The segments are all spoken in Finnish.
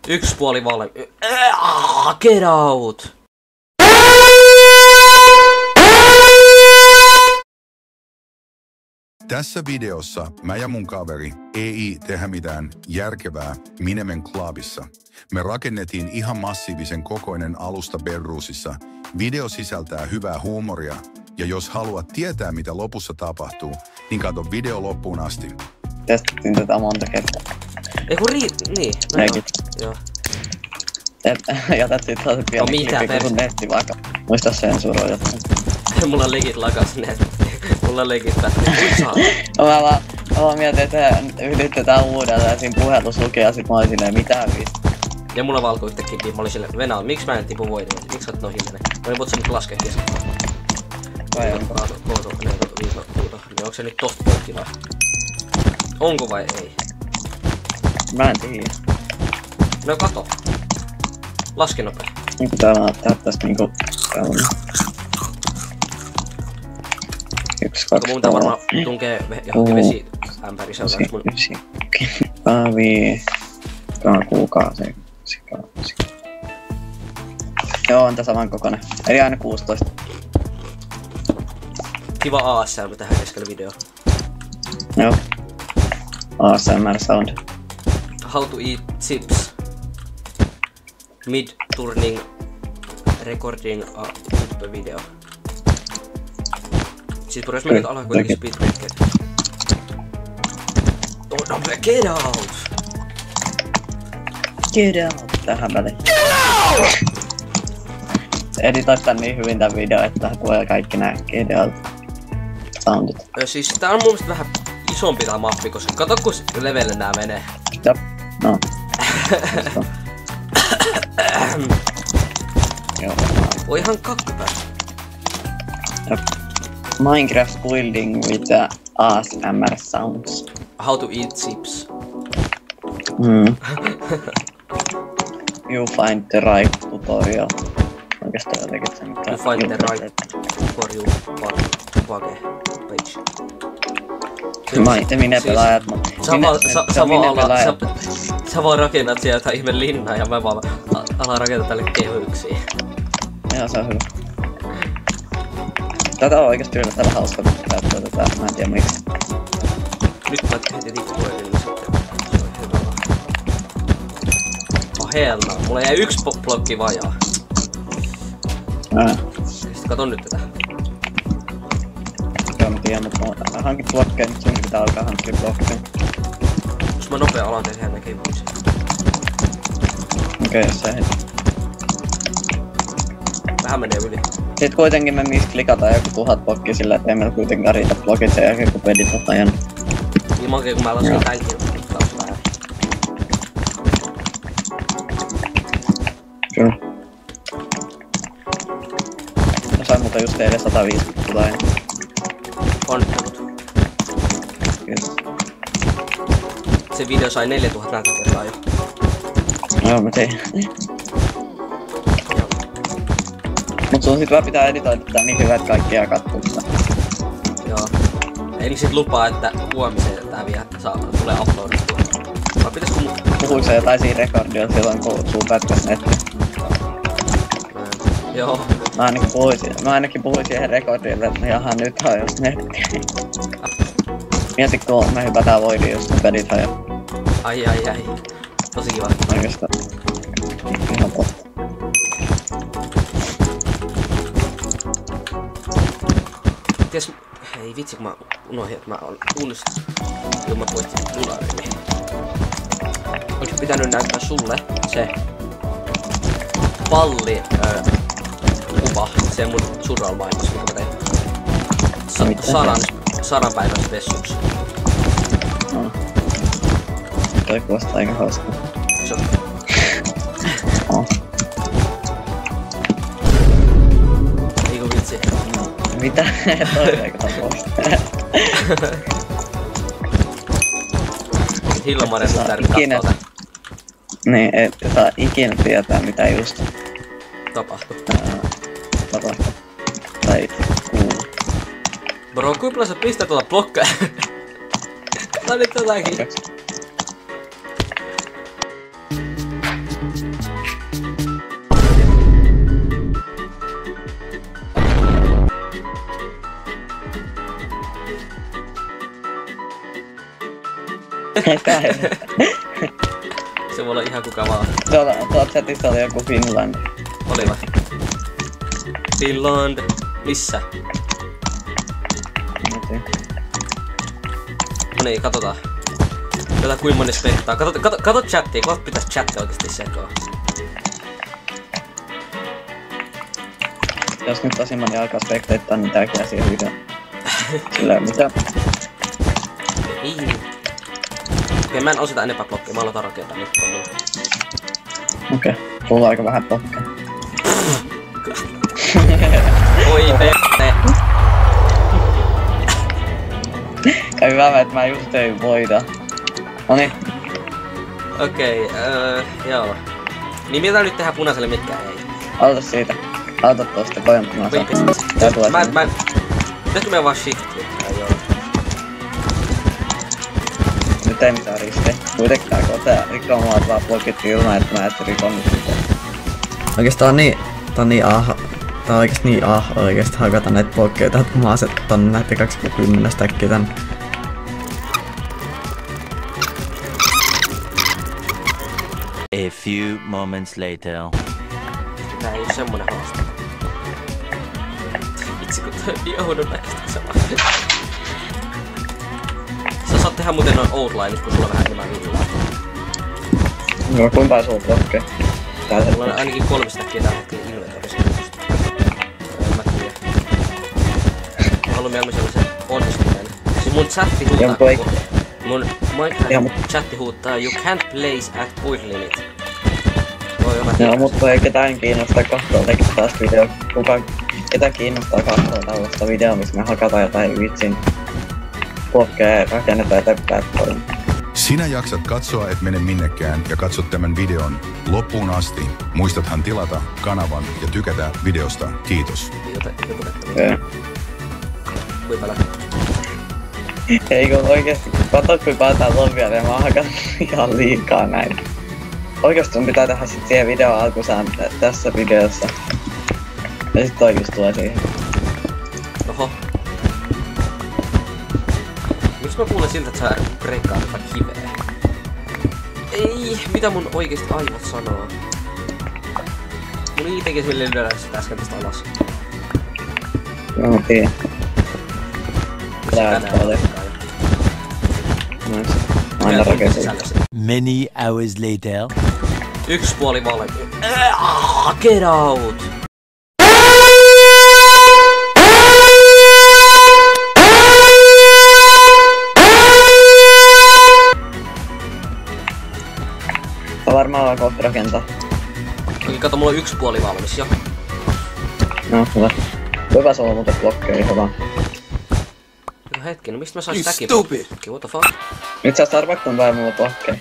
Yksi puoli valmi. Get out! Tässä videossa mä ja mun kaveri ei tehdä mitään järkevää Minemen Clubissa. Me rakennettiin ihan massiivisen kokoinen alusta Bedroosissa. Video sisältää hyvää huumoria ja jos haluat tietää mitä lopussa tapahtuu, niin katso video loppuun asti. Testattiin tätä monta kertaa. Eiku niin. Mekin. Joo. Jätettiin taas pieni klippi, kun netti vaikka. Muista sensuroida jotain. Mulla legit lakas netti. Mulla legit pähti. Mä vaan mietin, että yritetään uudelleen ja siinä puhelus lukee ja sit mä olin silleen mitään viistä. Ja mulla valkoi yhtäkkiä, mä olin silleen, Venäjä, miksi mä en tipu voitin? Miksi sä oot noin hiljainen? Mä olin voit semmoista laskea kesken. Vai onko? Onko se nyt tosta poikki vai? Onko vai ei? Mä en tiedä. No kato. Laske nopea. Niinku täällä näyttää tästä niinku täällä. 1, 2, 3. Mun pitää varmaan tunkee johonkin vesiämpäri seuraavaksi mun. Kahvi. Kuukausi. Joo, on tää saman kokoinen. Eli aina 16. Kiva ASMR tähän keskellä video. Joo. ASMR sound. How to eat chips. Mid turning recording a YouTube video. Siis jos mä nyt alan kuitenkin speedbreaker. Oh no, get out! Get out! Tähän väliin. Editoit tän niin hyvin tän video, että tulee kaikki nää get out soundit. Siis tää on mun mielestä vähän isompi tää mappi, koska kato kun levelle nää menee. Jop. No. Joo. Voi ihan kakkapää. Jop. Minecraft building with the ASMR sounds. How to eat chips. You find the right tutorial. Oikeastaan jotenkin sen mitä. You find the right for you page. Minä pelaajat. Sä vaan rakennat sieltä ihme linnaa ja mä vaan alan rakentaa tälle kehyksiä. Joo, se on hyvä. Tätä on oikeesti yllättävän hauska käyttää tätä, mä en tiedä miksi. Nyt mä heti tippuin niin sitten se on hyvä. Oh hell no, mulla jäi yksi blokki vajaa. Sitten katon nyt tätä. Joo mä tiedän, mutta mä hankin blokkeja, nyt sunkin pitää alkaa hankkia blokkeja. Jos mä nopea alan tehdä näkee muiksi. Okei, jos se heti. Vähän menee yli. Sit kuitenkin me misklikataan joku 1000 blokkia sillä, et ei meillä kuitenkaan riitä blokit sen jälkeen kun pedit on ajanut. Ilmankin kun mä lasken tämänkin taas vähän. Kyllä. Mä sain muuten just teille 150 tai. Onnittelut. Kiitos. Se video sai 4000 näkökertaa jo. Joo mä tein. Mut sun sit vaan pitää editoida tää niin hyvä, että kaikki jää kattoo sitä. Joo. Eli sit lupaa, että huomiseen tää vielä tulee uploadittua. Vai pitäisikö mun... Puhuiko sä jotain siinä rekordilla silloin kun sun pätkäs netti? Joo. Mä ainakin puhuin siihen rekordille, että jaha nyt hajos netti. Mieti kun me hypätään voidiin, jos sun pedit hajo. Ai. Tosi kiva. Oikeastaan. Ihan totta. Ties... Hei vitsi kun mä unohdin, että mä oon uunissa. Kun mä poistin lunarini. Olis pitänyt näyttää sulle se palli kuva, se mun surround-maailmassa, mikä mä tein. 100 päivän spessuks. No. Toi kuulostaa aika hauskaa. Se on. Oh. Eiku vitsi. Mitä? Toi aika tapausta. Hilmaren mun tärkeä kattoo tän. Niin, et saa ikinä tietää mitä just Tapahtuu. tapahtuu. Tai kuuluu. Bro, kuinka paljon sä pistät tuota blokkaa? Tää nyt jotakin. Se voi olla ihan kuka vaan. Tuolla chatissa oli joku Finland. Oli vai? Finland. Missä? No niin, katsotaan. Katsotaan kuinka moni spektaa. Kato chattia, kohta pitäis chatti oikeesti sekoa. Jos nyt tosi moni alkaa spekteittaa, niin tääkin asia hyvä. Sillä mitä? Ei. Okei, mä en osita enempää blokkia, mä aloitan rakentaa nyt mulla. Okei, sulla on aika vähän blokkia. Oi pette. Käy hyvä, että mä just ei voida. Noniin. Okei, joo. Niin mitä nyt tehdään punaiselle, mitkä ei? Aloita siitä. Aloita tosta, kojan punaisella. Tää tulee sinne. Pitäisikö meidän vaan shiftiä? Joo. Nyt ei mitään riskejä. Kuitenkin tää rikkoo mulla vaan blokit ilman, että mä et rikonnut sitä. Oikeastaan tää on oikeesti niin oikeesti hakata näitä blokkeita, että mä asettanut näitä 20 stäkkiä tän. A few moments later. Tää ei oo semmonen haaste. Itse kun tää on niin oudon näköistä sama. Sä saat tehdä muuten noin outlineit, kun sulla on vähän enemmän villaa. No kuinka paljon sulla blokkeja? Mulla on ainakin 3 stäkkiä tällä hetkellä inventorissa. Mä tiedä. Mä haluan mieluummin sellaisen onnistuneen. Siis mun chatti huutaa. Mun chatti huuttaa you can't place at point limit. Joo, mutta ei ketään kiinnostaa katsoa taas video. Ketä kiinnostaa katsoa tällaista videoa, missä me hakataan jotain vitsin blokkeja ja rakennetaan eteenpäin. Sinä jaksat katsoa, et mene minnekään ja katsot tämän videon loppuun asti. Muistathan tilata kanavan ja tykätä videosta. Kiitos. Kuinka Eikö oikeesti, kato kuinka paljon täällä on vielä ja mä oon hakannut ihan liikaa näin. Oikeesti sun pitää tehdä sit siihen videon alkusaan tässä videossa. Ja sit toi just tulee siihen. Oho. Miks mä kuulen siltä, että sä breikkaat jotain kiveä? Ei, mitä mun oikeesti aivot sanoo? Mun tekis milleen lyödä sitä äsken tästä alas. Joo, tiedän. Tää oli. Nois. Aina rakensin. Many hours later. 1,5 valmiin. Get out! Tää varmaan on kohta rakentaa. Okei, kato, mulla on 1,5 valmis jo. No, hyvä. Kuinka sulla on muuten blokkeja ihan vaan? Hetki, no mistä mä saisin täkin blokkeja? What the fuck? Nyt sä arvaa kuinka paljon mulla on blokkeja.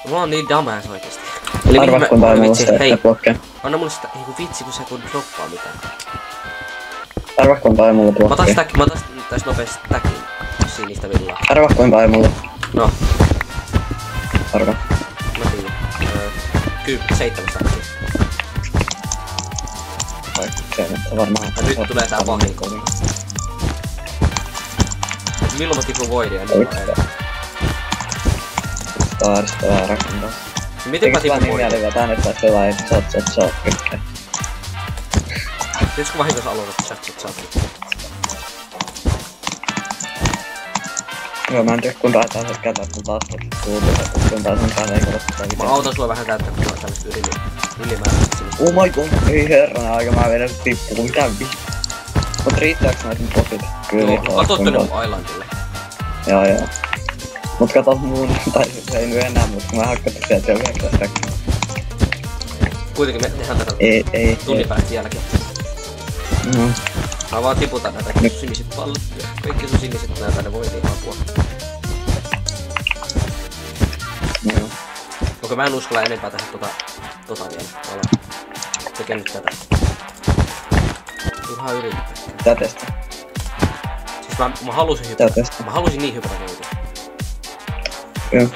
Mulla on niin dumbass oikeesti. Arvaa kuinka paljon mulla on sitä blokkeja. Anna mulle sitä niinku vitsi, kun sä kun droppaa mitään. Arvaa kuinka paljon mulla on blokkeja. Mä otan täs nopeesti täkin sinistä villaa. Arvaa kuinka paljon mulla on. No. Arvaa. Mä tiedän. 7 täkkiä. Vai, se on varmaan. Ja nyt tulee tää vahinko. Milloin mä tipun voidia, niin mä edellä. Taarista vähän rakentaa. Miten mä tipun voidia? Eiks vaan niin että pelaa shot pitkää. Tiedätkö vahinkossa aloitat shot. Joo, mä en tiedä kuinka taas et käytää kun taas kuuluu, kun taas on täällä ei ole sitä videoa. Mä autan sua vähän käyttää, kun on tämmöstä ylimääräistä sinistä. Oh my god, ei herranen aika, mä vedän tippuu, mitä vittu. Mut riittääks noit nyt blokit? Kyllä. Joo, katsoitte ne mun islandille. Joo. Mut kato muun, tai se ei nyt enää, mut mä hakkasin sieltä jo 9 stäkkiä. Kuitenkin me tehdään tätä tunnin päästä jälkeen. No. Mä vaan tiputan näitä sun siniset pallot. Kaikki sun siniset nää tänne voitiin apua. Joo. Okei, mä en uskalla enempää tehdä tota vielä. Mä alan tekee nyt tätä. Turhaa yrittää. Tää testaa. Siis mä halusin hypätä. Mä halusin niin hypätä joutua. Joo.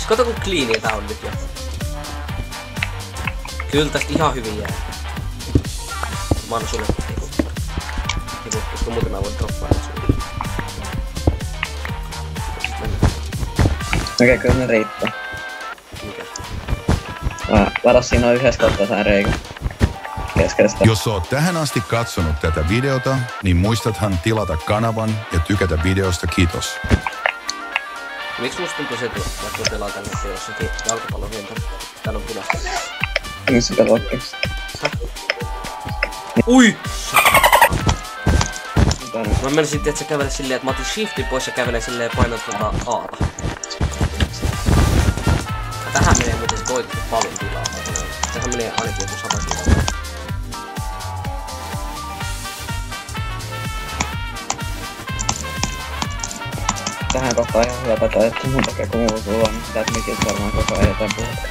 Siis kato kun cleania tää on nyt jo. Kyllä tästä ihan hyvin jää. Mä annan sulle koska muuten mä voin droppaa nyt sulle. Okei, kyllä ne riittää. Mikä? Varo siinä on yhdessä kohtaa tää reikä. Keskeistä. Jos oot tähän asti katsonut tätä videota, niin muistathan tilata kanavan ja tykätä videosta, kiitos. Miksi musta tuntuu se, että vaikka pelaa tänne jossakin jalkapallokentän? Täällä on punaista. Missä pelokkeessa? Ui! Mä menisin, että sä kävelet silleen, että mä otin shiftin pois ja kävelen silleen painat Aata. Ja tähän menee muuten se oikein paljon tilaa. Tähän menee ainakin joku 100 tilaa. Tähän kohtaan ihan hyvä tätä, että mun takia kun mulla sulla niin sitä, että mikiltä varmaan koko ajan jotain puhuta.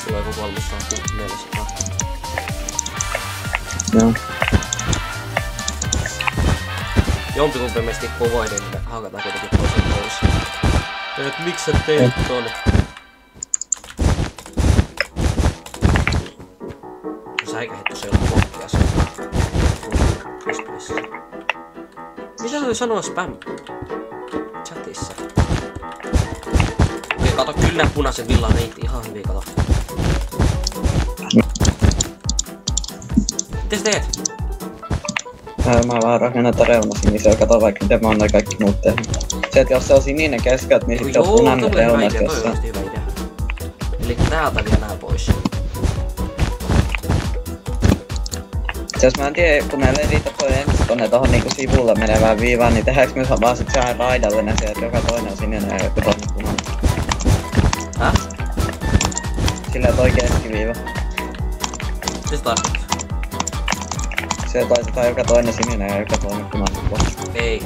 Tulee joku 300. Joo. Jompikumpi meistä tippuu voidin, niin me hakataan kuitenkin toisen pois. Et miksi sä teet ton? Säikähittu se joku kokkia se. Mitä toi sanoo spam? Chatissa. Okei, kato kyllä nää punaisen villan reitti ihan hyvin, kato. Mites teet? Mä vaan rakennan reunasinisiä, kato vaikka miten mä oon kaikki muut tehnyt. Se, että jos se on sininen keskät, niin sitten on punainen reunat jossain. Hyvä idea. Eli täältä vielä nää pois. Jos mä en tiedä, kun näillä ei riitä toi ensin tonne tohon niinku sivulle menevään viivaan, niin tehdäänkö me vaan sit sehän raidallinen se, että joka toinen on sininen ja joku toinen punainen. Häh? Sillä toi keskiviiva. Siis tarkoitus? Se taisetaan joka toinen sininen ja joka toinen punainen pois. Ei.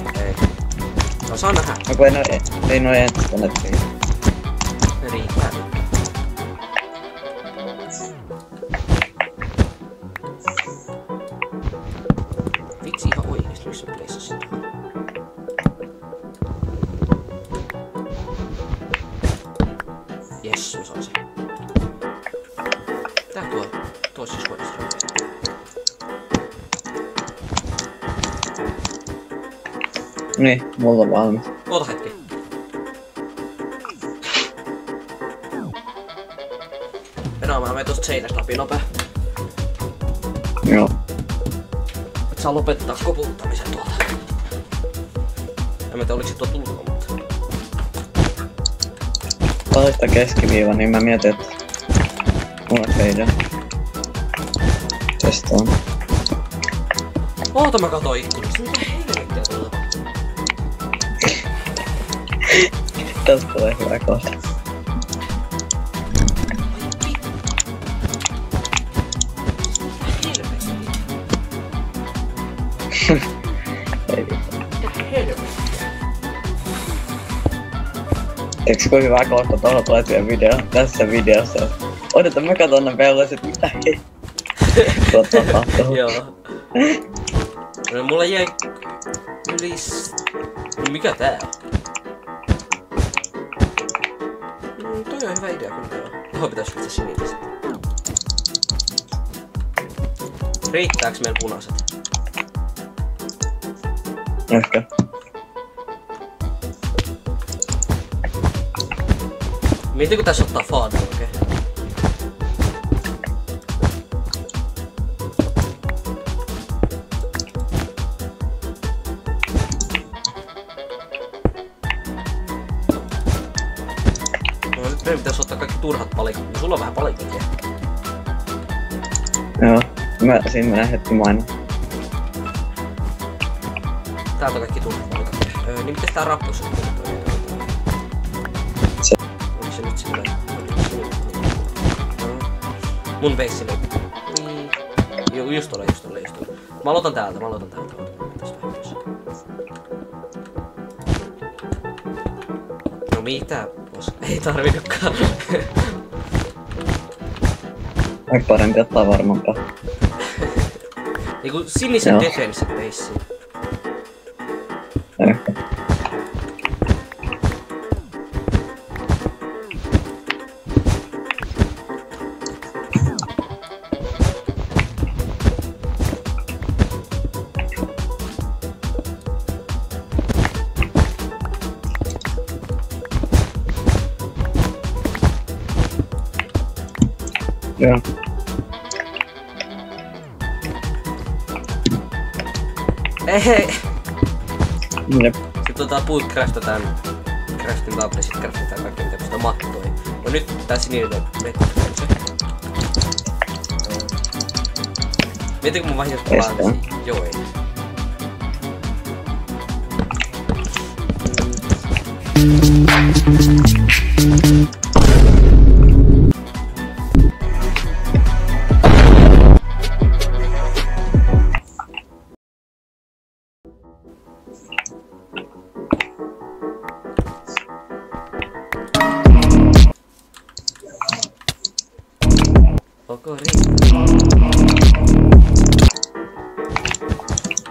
No saa nähdä. No kun ei noi ensin tonne riitä. Ne riittää. Vitsi ihan oikeesti, missä pleissä sitä on? Jes, mä saan sen. Tää tuo toisessa huoneessa raukeaa. Niin, mulla on valmis. Oota hetki. Enää mä menen tosta seinästä läpi nopea. Joo. Et saa lopettaa koputtamisen tuolta. En mä tiedä oliko se tuo tullut, mutta... Toista keskiviiva, niin mä mietin, että... Mulla on se idea. Testaan. Oota mä katoin ikkunasta, mitä helvettiä tuolla tapahtuu? Tästä tulee hyvä kohta. Tiedätkö kun hyvä kohta tuohon tulee tässä videossa? Odota mä katon ne pelloiset, mitä hei. Tuota tapahtuu. Joo. No, mulla jäi mikä tää on? Toi on hyvä idea kyllä joo. Tuohon pitäis itse sinistä. Riittääks meillä punaiset? Ehkä. Mietin kun tässä ottaa faadun, okei? No nyt meidän pitäis ottaa kaikki turhat palikot. Sulla on vähän palikkoja. Joo. Siinä mä hetki mainin. Täältä on kaikki turhat palikot. Niin mites tää rappus on? Onko se nyt sillä? Mun veissi löytyy. Just ole. Mä aloitan täältä. No mitä? Ei tarvinnutkaan. Aika parempi ottaa varmampaa. Niinku sinisen defensive veissi. Ehkä. Joo. Ei. Jep. Sitten puut craftataan. Craftin table, sit craftataan kaikkea mitä pystytään mattoihin. No nyt tää sininen rekordi. Mietin kun mä vahingossa palaan joen.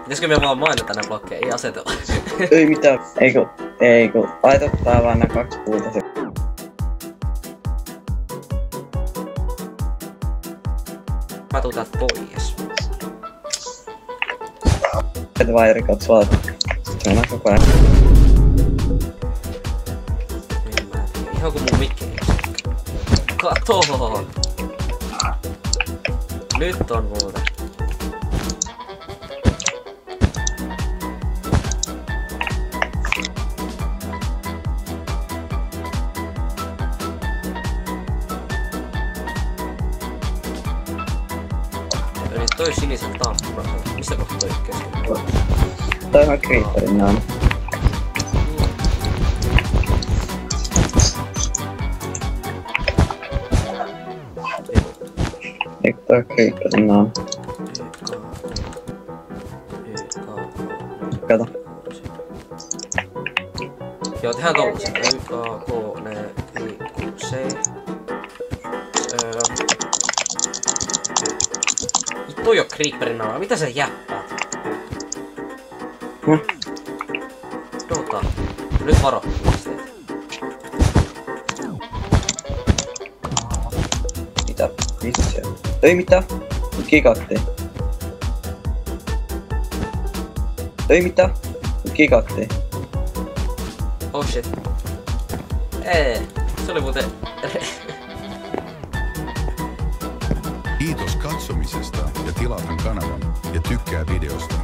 Pitäisikö me vaan mainita nää blokkeja? Ei asetella. Ei mitään. Eiku. Laitetaan vaan nää 2 puuta se. Mä tuun täältä pois. Et vairikot suolta. Se on koko ajan. Ihan kun mun mikki. Kato! Nyt on muuta. Eli toi sinisen tampura. Mistä kohta toi keskellä? Toi on creeperin naama. Eikö toi creeperin naama? Kato. Joo, tehdään tollaset. C. Toi on creeperin naama. Mitä sä jäppäät? Dota. Nyt varo. Mitä? Missä? Ei mitään. Kikatti. Ei mitään. Kikatti. Oh shit. Se oli muuten... Kiitos katsomisesta ja tilaathan kanavan ja tykkää videosta.